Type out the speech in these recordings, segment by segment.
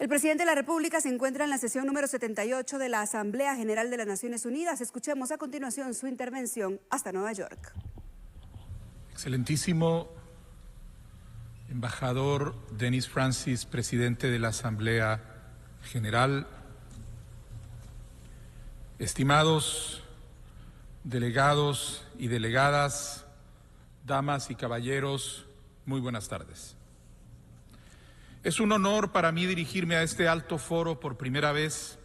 El presidente de la República se encuentra en la sesión número 78 de la Asamblea General de las Naciones Unidas. Escuchemos a continuación su intervención hasta Nueva York. Excelentísimo embajador Denis Francis, presidente de la Asamblea General, estimados delegados y delegadas, damas y caballeros, muy buenas tardes. Es un honor para mí dirigirme a este alto foro por primera vez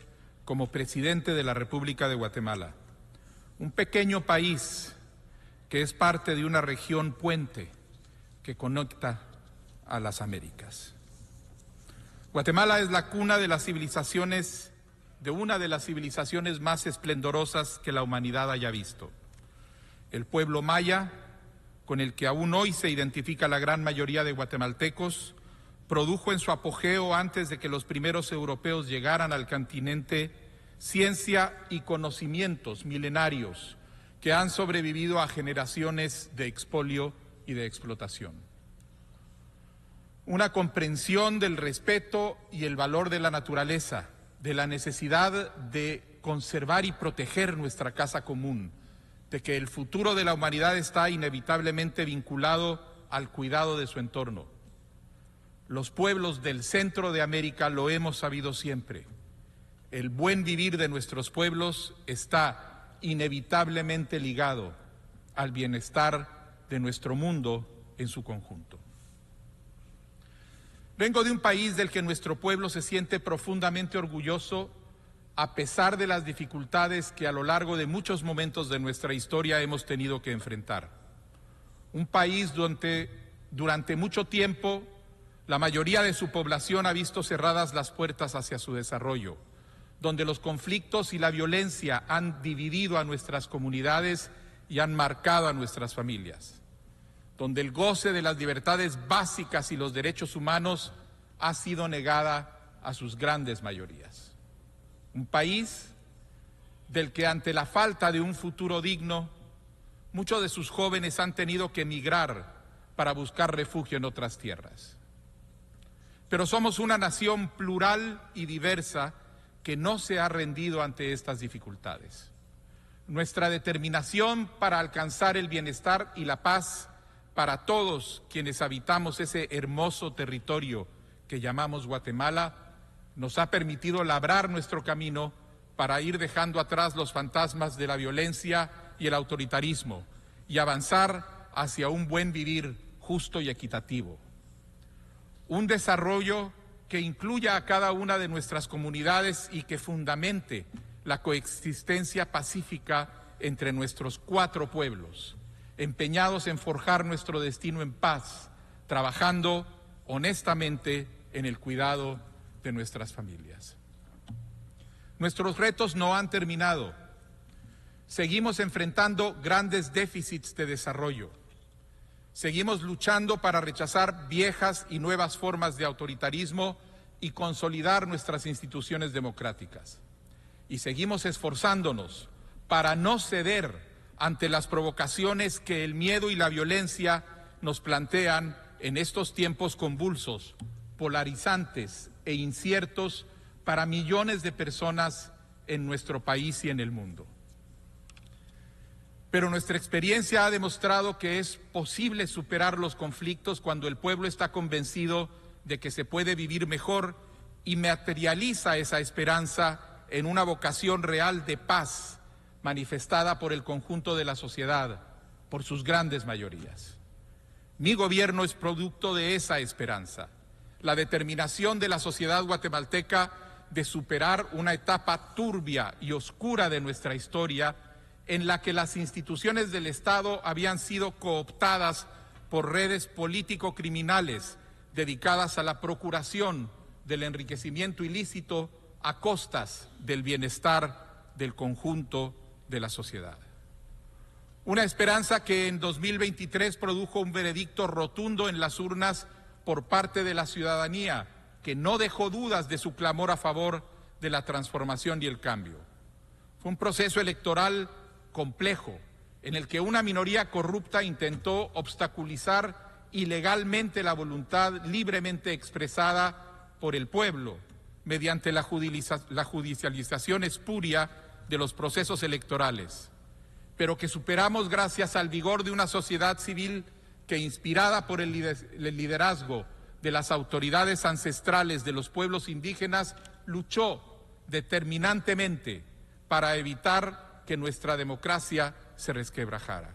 como presidente de la República de Guatemala, un pequeño país que es parte de una región puente que conecta a las Américas. Guatemala es la cuna de las civilizaciones, de una de las civilizaciones más esplendorosas que la humanidad haya visto. El pueblo maya, con el que aún hoy se identifica la gran mayoría de guatemaltecos, produjo en su apogeo, antes de que los primeros europeos llegaran al continente, ciencia y conocimientos milenarios que han sobrevivido a generaciones de expolio y de explotación. Una comprensión del respeto y el valor de la naturaleza, de la necesidad de conservar y proteger nuestra casa común, de que el futuro de la humanidad está inevitablemente vinculado al cuidado de su entorno. Los pueblos del centro de América lo hemos sabido siempre. El buen vivir de nuestros pueblos está inevitablemente ligado al bienestar de nuestro mundo en su conjunto. Vengo de un país del que nuestro pueblo se siente profundamente orgulloso a pesar de las dificultades que a lo largo de muchos momentos de nuestra historia hemos tenido que enfrentar. Un país donde durante mucho tiempo la mayoría de su población ha visto cerradas las puertas hacia su desarrollo, donde los conflictos y la violencia han dividido a nuestras comunidades y han marcado a nuestras familias, donde el goce de las libertades básicas y los derechos humanos ha sido negada a sus grandes mayorías. Un país del que, ante la falta de un futuro digno, muchos de sus jóvenes han tenido que emigrar para buscar refugio en otras tierras. Pero somos una nación plural y diversa que no se ha rendido ante estas dificultades. Nuestra determinación para alcanzar el bienestar y la paz para todos quienes habitamos ese hermoso territorio que llamamos Guatemala nos ha permitido labrar nuestro camino para ir dejando atrás los fantasmas de la violencia y el autoritarismo y avanzar hacia un buen vivir justo y equitativo. Un desarrollo que incluya a cada una de nuestras comunidades y que fundamente la coexistencia pacífica entre nuestros 4 pueblos, empeñados en forjar nuestro destino en paz, trabajando honestamente en el cuidado de nuestras familias. Nuestros retos no han terminado. Seguimos enfrentando grandes déficits de desarrollo. Seguimos luchando para rechazar viejas y nuevas formas de autoritarismo y consolidar nuestras instituciones democráticas. Y seguimos esforzándonos para no ceder ante las provocaciones que el miedo y la violencia nos plantean en estos tiempos convulsos, polarizantes e inciertos para millones de personas en nuestro país y en el mundo. Pero nuestra experiencia ha demostrado que es posible superar los conflictos cuando el pueblo está convencido de que se puede vivir mejor y materializa esa esperanza en una vocación real de paz manifestada por el conjunto de la sociedad, por sus grandes mayorías. Mi gobierno es producto de esa esperanza, la determinación de la sociedad guatemalteca de superar una etapa turbia y oscura de nuestra historia en la que las instituciones del Estado habían sido cooptadas por redes político-criminales dedicadas a la procuración del enriquecimiento ilícito a costas del bienestar del conjunto de la sociedad. Una esperanza que en 2023 produjo un veredicto rotundo en las urnas por parte de la ciudadanía, que no dejó dudas de su clamor a favor de la transformación y el cambio. Fue un proceso electoral complejo, en el que una minoría corrupta intentó obstaculizar ilegalmente la voluntad libremente expresada por el pueblo mediante la judicialización espuria de los procesos electorales, pero que superamos gracias al vigor de una sociedad civil que, inspirada por el liderazgo de las autoridades ancestrales de los pueblos indígenas, luchó determinantemente para evitar que nuestra democracia se resquebrajara.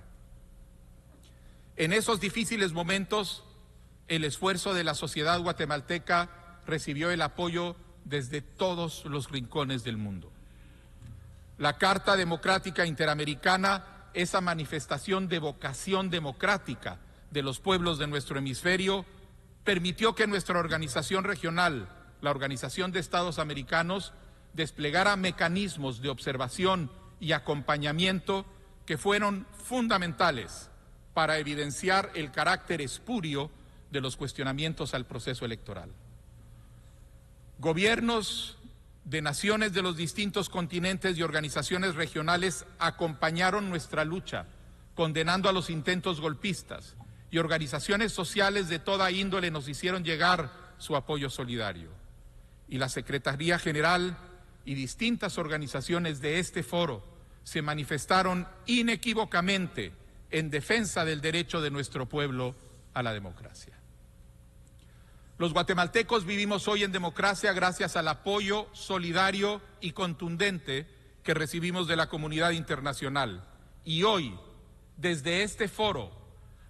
En esos difíciles momentos, el esfuerzo de la sociedad guatemalteca recibió el apoyo desde todos los rincones del mundo. La Carta Democrática Interamericana, esa manifestación de vocación democrática de los pueblos de nuestro hemisferio, permitió que nuestra organización regional, la Organización de Estados Americanos, desplegara mecanismos de observación y acompañamiento que fueron fundamentales para evidenciar el carácter espurio de los cuestionamientos al proceso electoral. Gobiernos de naciones de los distintos continentes y organizaciones regionales acompañaron nuestra lucha, condenando a los intentos golpistas, y organizaciones sociales de toda índole nos hicieron llegar su apoyo solidario. Y la Secretaría General y distintas organizaciones de este foro se manifestaron inequívocamente en defensa del derecho de nuestro pueblo a la democracia. Los guatemaltecos vivimos hoy en democracia gracias al apoyo solidario y contundente que recibimos de la comunidad internacional. Y hoy, desde este foro,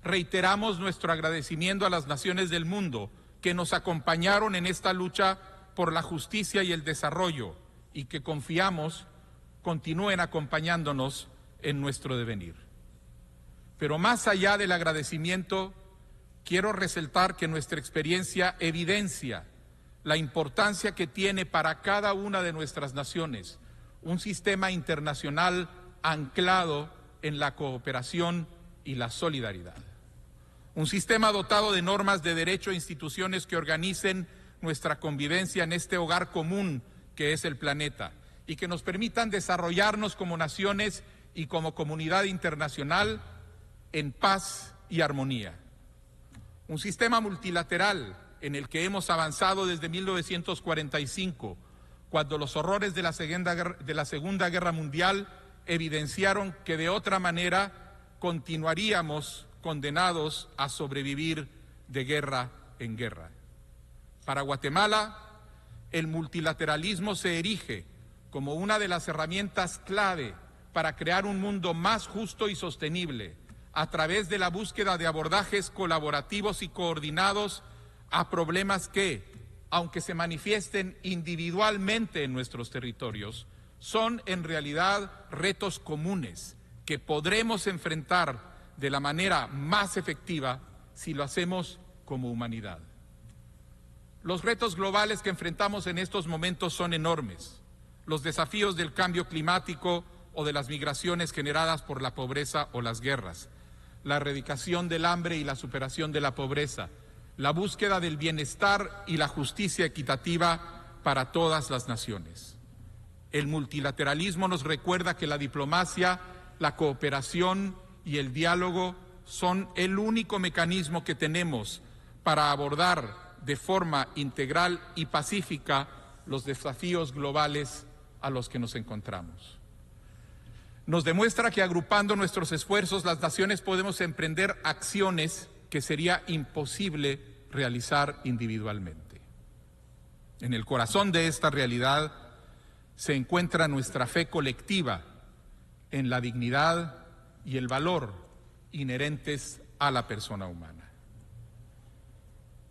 reiteramos nuestro agradecimiento a las naciones del mundo que nos acompañaron en esta lucha por la justicia y el desarrollo y que confiamos continúen acompañándonos en nuestro devenir. Pero más allá del agradecimiento, quiero resaltar que nuestra experiencia evidencia la importancia que tiene para cada una de nuestras naciones un sistema internacional anclado en la cooperación y la solidaridad. Un sistema dotado de normas de derecho e instituciones que organicen nuestra convivencia en este hogar común que es el planeta y que nos permitan desarrollarnos como naciones y como comunidad internacional en paz y armonía. Un sistema multilateral en el que hemos avanzado desde 1945, cuando los horrores de la Segunda Guerra Mundial evidenciaron que de otra manera continuaríamos condenados a sobrevivir de guerra en guerra. Para Guatemala, el multilateralismo se erige como una de las herramientas clave para crear un mundo más justo y sostenible, a través de la búsqueda de abordajes colaborativos y coordinados a problemas que, aunque se manifiesten individualmente en nuestros territorios, son en realidad retos comunes que podremos enfrentar de la manera más efectiva si lo hacemos como humanidad. Los retos globales que enfrentamos en estos momentos son enormes. Los desafíos del cambio climático o de las migraciones generadas por la pobreza o las guerras, la erradicación del hambre y la superación de la pobreza, la búsqueda del bienestar y la justicia equitativa para todas las naciones. El multilateralismo nos recuerda que la diplomacia, la cooperación y el diálogo son el único mecanismo que tenemos para abordar de forma integral y pacífica los desafíos globales a los que nos encontramos. Nos demuestra que agrupando nuestros esfuerzos, las naciones podemos emprender acciones que sería imposible realizar individualmente. En el corazón de esta realidad se encuentra nuestra fe colectiva en la dignidad y el valor inherentes a la persona humana.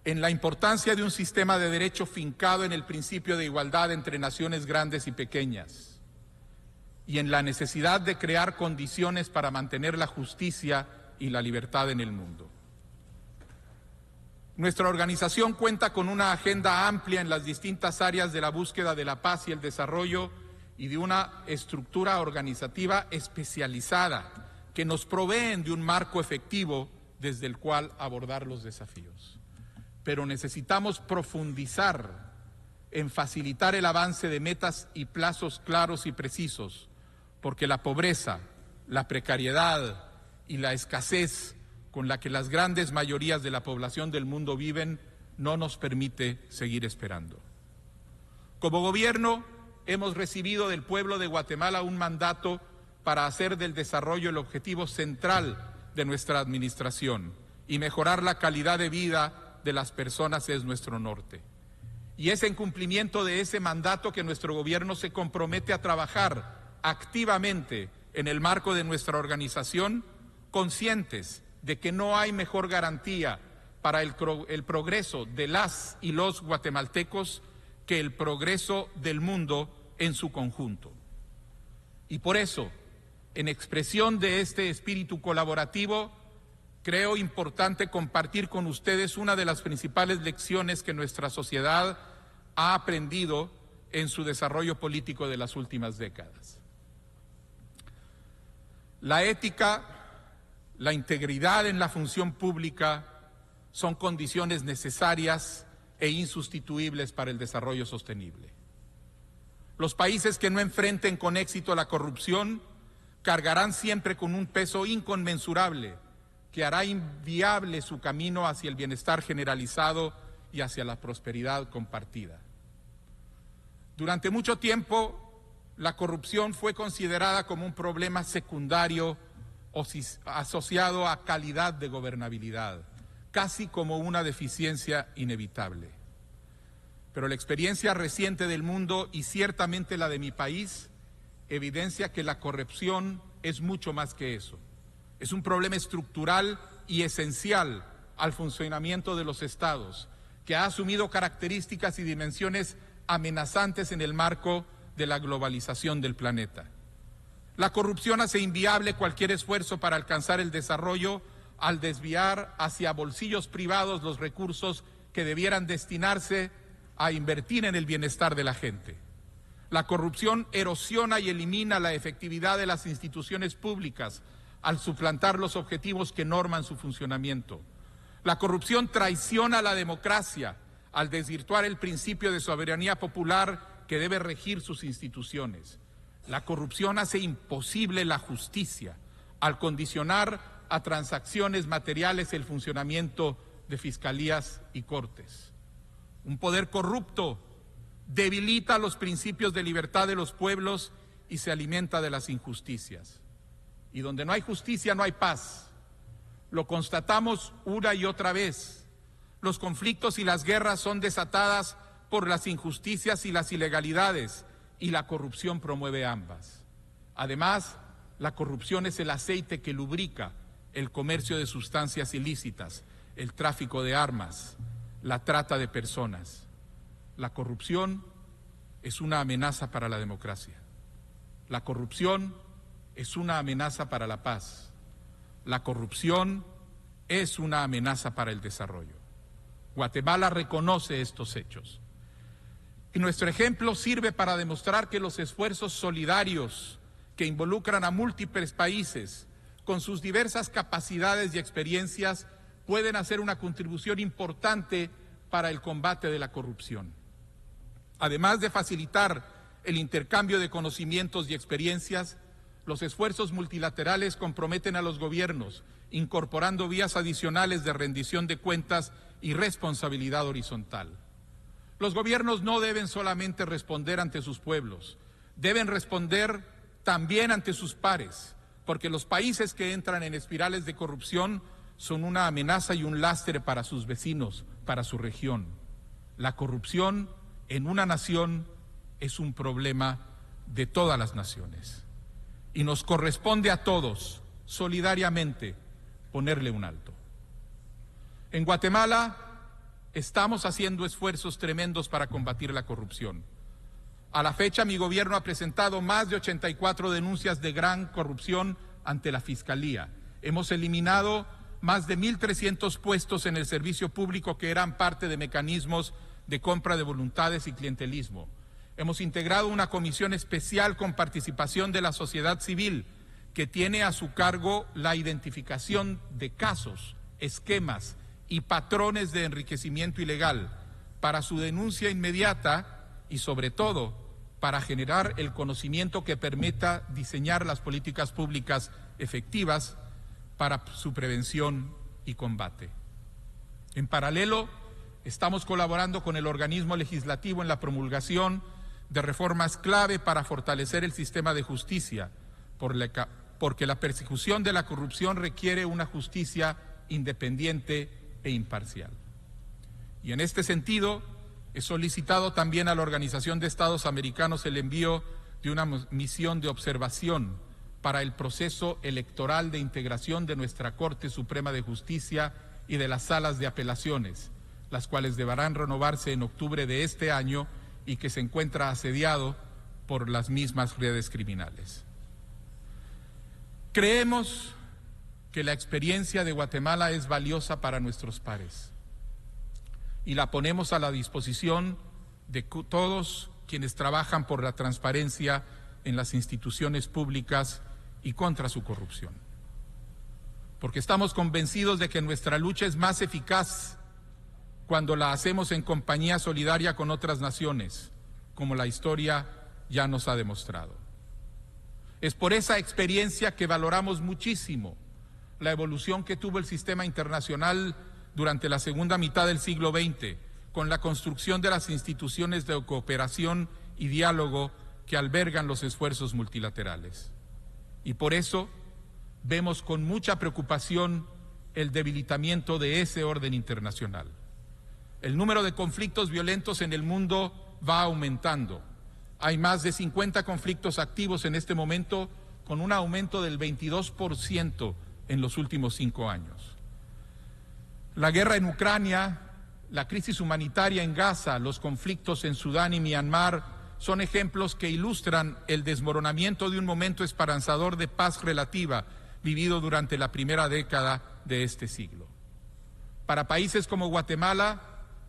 En la importancia de un sistema de derecho fincado en el principio de igualdad entre naciones grandes y pequeñas, y en la necesidad de crear condiciones para mantener la justicia y la libertad en el mundo. Nuestra organización cuenta con una agenda amplia en las distintas áreas de la búsqueda de la paz y el desarrollo y de una estructura organizativa especializada que nos proveen de un marco efectivo desde el cual abordar los desafíos. Pero necesitamos profundizar en facilitar el avance de metas y plazos claros y precisos, porque la pobreza, la precariedad y la escasez con la que las grandes mayorías de la población del mundo viven no nos permite seguir esperando. Como gobierno, hemos recibido del pueblo de Guatemala un mandato para hacer del desarrollo el objetivo central de nuestra administración y mejorar la calidad de vida de las personas es nuestro norte. Y es en cumplimiento de ese mandato que nuestro gobierno se compromete a trabajar activamente en el marco de nuestra organización, conscientes de que no hay mejor garantía para el progreso de las y los guatemaltecos que el progreso del mundo en su conjunto. Y por eso, en expresión de este espíritu colaborativo, creo importante compartir con ustedes una de las principales lecciones que nuestra sociedad ha aprendido en su desarrollo político de las últimas décadas. La ética, la integridad en la función pública son condiciones necesarias e insustituibles para el desarrollo sostenible. Los países que no enfrenten con éxito la corrupción cargarán siempre con un peso inconmensurable que hará inviable su camino hacia el bienestar generalizado y hacia la prosperidad compartida. Durante mucho tiempo, la corrupción fue considerada como un problema secundario o asociado a calidad de gobernabilidad, casi como una deficiencia inevitable. Pero la experiencia reciente del mundo y ciertamente la de mi país evidencia que la corrupción es mucho más que eso. Es un problema estructural y esencial al funcionamiento de los estados, que ha asumido características y dimensiones amenazantes en el marco de la globalización del planeta. La corrupción hace inviable cualquier esfuerzo para alcanzar el desarrollo al desviar hacia bolsillos privados los recursos que debieran destinarse a invertir en el bienestar de la gente. La corrupción erosiona y elimina la efectividad de las instituciones públicas al suplantar los objetivos que norman su funcionamiento. La corrupción traiciona la democracia al desvirtuar el principio de soberanía popular que debe regir sus instituciones. La corrupción hace imposible la justicia al condicionar a transacciones materiales el funcionamiento de fiscalías y cortes. Un poder corrupto debilita los principios de libertad de los pueblos y se alimenta de las injusticias. Y donde no hay justicia no hay paz. Lo constatamos una y otra vez. Los conflictos y las guerras son desatadas por las injusticias y las ilegalidades, y la corrupción promueve ambas. Además, la corrupción es el aceite que lubrica el comercio de sustancias ilícitas, el tráfico de armas, la trata de personas. La corrupción es una amenaza para la democracia. La corrupción es una amenaza para la paz. La corrupción es una amenaza para el desarrollo. Guatemala reconoce estos hechos. Y nuestro ejemplo sirve para demostrar que los esfuerzos solidarios que involucran a múltiples países con sus diversas capacidades y experiencias pueden hacer una contribución importante para el combate de la corrupción. Además de facilitar el intercambio de conocimientos y experiencias, los esfuerzos multilaterales comprometen a los gobiernos, incorporando vías adicionales de rendición de cuentas y responsabilidad horizontal. Los gobiernos no deben solamente responder ante sus pueblos, deben responder también ante sus pares, porque los países que entran en espirales de corrupción son una amenaza y un lastre para sus vecinos, para su región. La corrupción en una nación es un problema de todas las naciones y nos corresponde a todos, solidariamente, ponerle un alto. En Guatemala estamos haciendo esfuerzos tremendos para combatir la corrupción. A la fecha, mi gobierno ha presentado más de 84 denuncias de gran corrupción ante la Fiscalía. Hemos eliminado más de 1.300 puestos en el servicio público que eran parte de mecanismos de compra de voluntades y clientelismo. Hemos integrado una comisión especial con participación de la sociedad civil que tiene a su cargo la identificación de casos, esquemas y patrones de enriquecimiento ilegal para su denuncia inmediata y, sobre todo, para generar el conocimiento que permita diseñar las políticas públicas efectivas para su prevención y combate. En paralelo, estamos colaborando con el organismo legislativo en la promulgación de reformas clave para fortalecer el sistema de justicia, porque la persecución de la corrupción requiere una justicia independiente e imparcial. Y en este sentido, he solicitado también a la Organización de Estados Americanos el envío de una misión de observación para el proceso electoral de integración de nuestra Corte Suprema de Justicia y de las salas de apelaciones, las cuales deberán renovarse en octubre de este año y que se encuentra asediado por las mismas redes criminales. Creemos que la experiencia de Guatemala es valiosa para nuestros pares y la ponemos a la disposición de todos quienes trabajan por la transparencia en las instituciones públicas y contra su corrupción. Porque estamos convencidos de que nuestra lucha es más eficaz cuando la hacemos en compañía solidaria con otras naciones, como la historia ya nos ha demostrado. Es por esa experiencia que valoramos muchísimo la evolución que tuvo el sistema internacional durante la segunda mitad del siglo XX, con la construcción de las instituciones de cooperación y diálogo que albergan los esfuerzos multilaterales. Y por eso vemos con mucha preocupación el debilitamiento de ese orden internacional. El número de conflictos violentos en el mundo va aumentando. Hay más de 50 conflictos activos en este momento, con un aumento del 22% en los últimos 5 años. La guerra en Ucrania, la crisis humanitaria en Gaza, los conflictos en Sudán y Myanmar son ejemplos que ilustran el desmoronamiento de un momento esperanzador de paz relativa vivido durante la primera década de este siglo. Para países como Guatemala,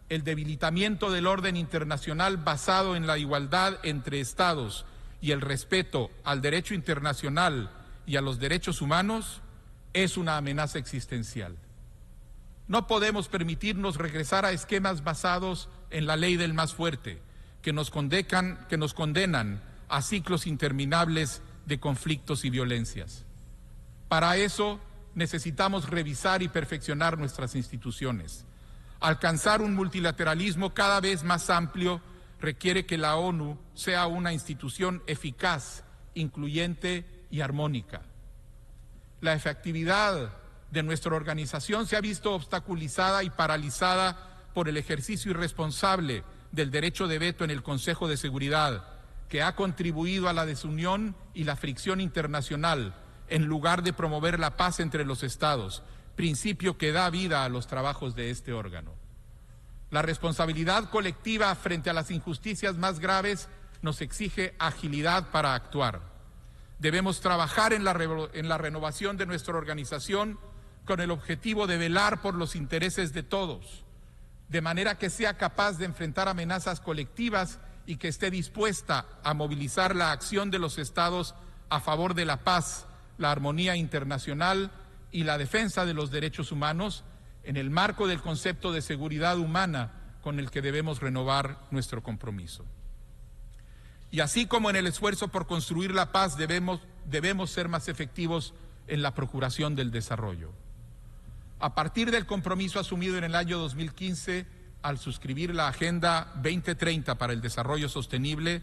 el debilitamiento del orden internacional basado en la igualdad entre estados y el respeto al derecho internacional y a los derechos humanos es una amenaza existencial. No podemos permitirnos regresar a esquemas basados en la ley del más fuerte, que nos condenan a ciclos interminables de conflictos y violencias. Para eso necesitamos revisar y perfeccionar nuestras instituciones. Alcanzar un multilateralismo cada vez más amplio requiere que la ONU sea una institución eficaz, incluyente y armónica. La efectividad de nuestra organización se ha visto obstaculizada y paralizada por el ejercicio irresponsable del derecho de veto en el Consejo de Seguridad, que ha contribuido a la desunión y la fricción internacional en lugar de promover la paz entre los estados, principio que da vida a los trabajos de este órgano. La responsabilidad colectiva frente a las injusticias más graves nos exige agilidad para actuar. Debemos trabajar en la renovación de nuestra organización con el objetivo de velar por los intereses de todos, de manera que sea capaz de enfrentar amenazas colectivas y que esté dispuesta a movilizar la acción de los estados a favor de la paz, la armonía internacional y la defensa de los derechos humanos en el marco del concepto de seguridad humana con el que debemos renovar nuestro compromiso. Y así como en el esfuerzo por construir la paz debemos ser más efectivos en la procuración del desarrollo. A partir del compromiso asumido en el año 2015, al suscribir la Agenda 2030 para el Desarrollo Sostenible,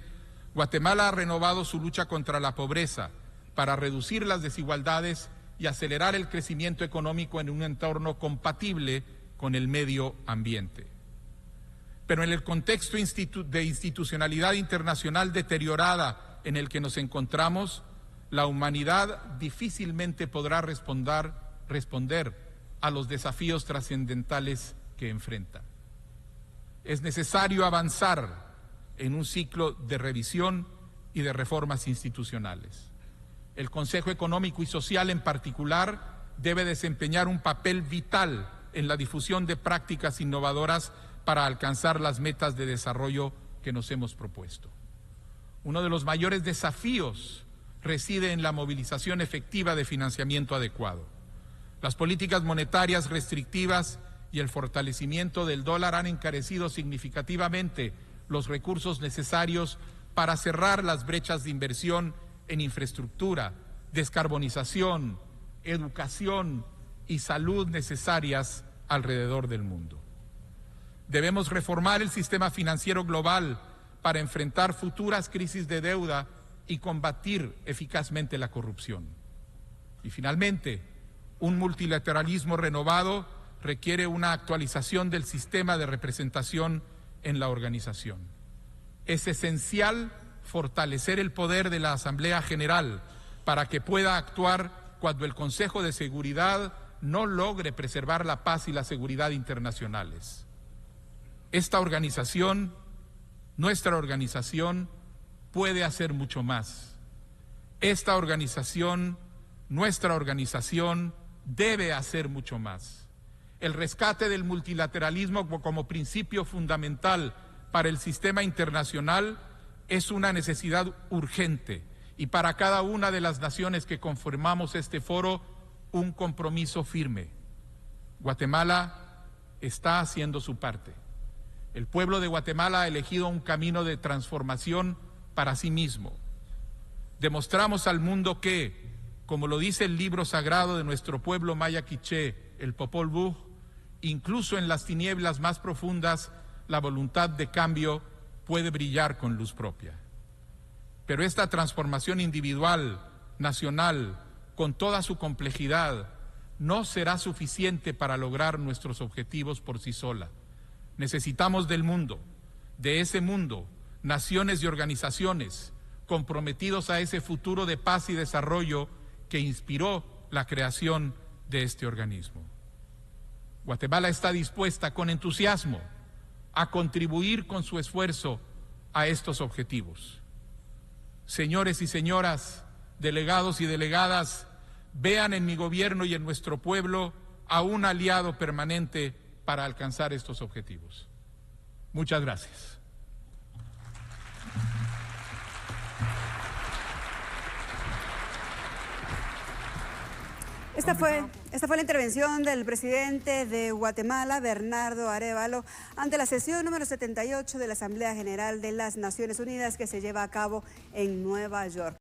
Guatemala ha renovado su lucha contra la pobreza para reducir las desigualdades y acelerar el crecimiento económico en un entorno compatible con el medio ambiente. Pero en el contexto de institucionalidad internacional deteriorada en el que nos encontramos, la humanidad difícilmente podrá responder a los desafíos trascendentales que enfrenta. Es necesario avanzar en un ciclo de revisión y de reformas institucionales. El Consejo Económico y Social, en particular, debe desempeñar un papel vital en la difusión de prácticas innovadoras para alcanzar las metas de desarrollo que nos hemos propuesto. Uno de los mayores desafíos reside en la movilización efectiva de financiamiento adecuado. Las políticas monetarias restrictivas y el fortalecimiento del dólar han encarecido significativamente los recursos necesarios para cerrar las brechas de inversión en infraestructura, descarbonización, educación y salud necesarias alrededor del mundo. Debemos reformar el sistema financiero global para enfrentar futuras crisis de deuda y combatir eficazmente la corrupción. Y finalmente, un multilateralismo renovado requiere una actualización del sistema de representación en la organización. Es esencial fortalecer el poder de la Asamblea General para que pueda actuar cuando el Consejo de Seguridad no logre preservar la paz y la seguridad internacionales. Esta organización, nuestra organización, puede hacer mucho más. Esta organización, nuestra organización, debe hacer mucho más. El rescate del multilateralismo como principio fundamental para el sistema internacional es una necesidad urgente y para cada una de las naciones que conformamos este foro, un compromiso firme. Guatemala está haciendo su parte. El pueblo de Guatemala ha elegido un camino de transformación para sí mismo. Demostramos al mundo que, como lo dice el libro sagrado de nuestro pueblo maya quiché, el Popol Vuh, incluso en las tinieblas más profundas, la voluntad de cambio puede brillar con luz propia. Pero esta transformación individual, nacional, con toda su complejidad, no será suficiente para lograr nuestros objetivos por sí sola. Necesitamos del mundo, de ese mundo, naciones y organizaciones comprometidos a ese futuro de paz y desarrollo que inspiró la creación de este organismo. Guatemala está dispuesta con entusiasmo a contribuir con su esfuerzo a estos objetivos. Señores y señoras, delegados y delegadas, vean en mi gobierno y en nuestro pueblo a un aliado permanente para alcanzar estos objetivos. Muchas gracias. Esta fue la intervención del presidente de Guatemala, Bernardo Arévalo, ante la sesión número 78 de la Asamblea General de las Naciones Unidas que se lleva a cabo en Nueva York.